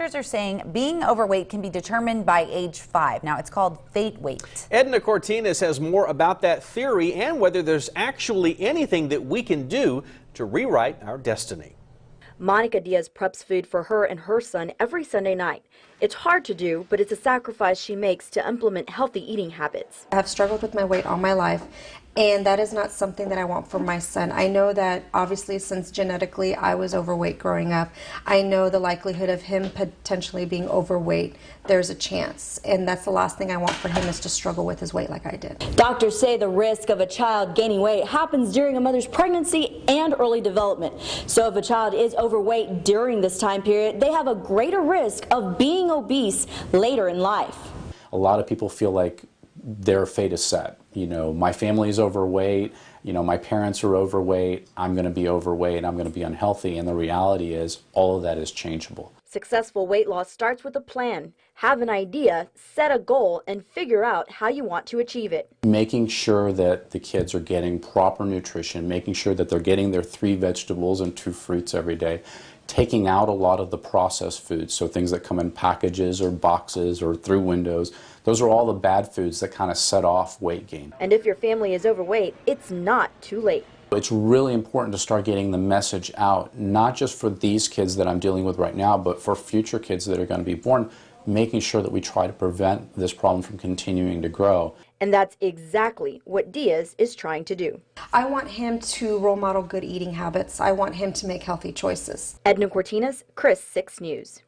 Doctors are saying being overweight can be determined by age 5. Now, it's called fate weight. Edna Cortines has more about that theory and whether there's actually anything that we can do to rewrite our destiny. Monica Diaz preps food for her and her son every Sunday night. It's hard to do, but it's a sacrifice she makes to implement healthy eating habits. I have struggled with my weight all my life, and that is not something that I want for my son. I know that obviously since genetically I was overweight growing up, I know the likelihood of him potentially being overweight, there's a chance. And that's the last thing I want for him, is to struggle with his weight like I did. Doctors say the risk of a child gaining weight happens during a mother's pregnancy and early development. So if a child is overweight during this time period, they have a greater risk of being obese later in life. A lot of people feel like their fate is set. You know, my family is overweight, you know, my parents are overweight, I'm going to be overweight, I'm going to be unhealthy, and the reality is all of that is changeable. Successful weight loss starts with a plan. Have an idea, set a goal, and figure out how you want to achieve it. Making sure that the kids are getting proper nutrition, making sure that they're getting their 3 vegetables and 2 fruits every day, taking out a lot of the processed foods, so things that come in packages or boxes or through windows. Those are all the bad foods that kind of set off weight gain. And if your family is overweight, it's not too late. It's really important to start getting the message out, not just for these kids that I'm dealing with right now, but for future kids that are going to be born, making sure that we try to prevent this problem from continuing to grow. And that's exactly what Diaz is trying to do. I want him to role model good eating habits. I want him to make healthy choices. Edna Cortines, Chris 6 News.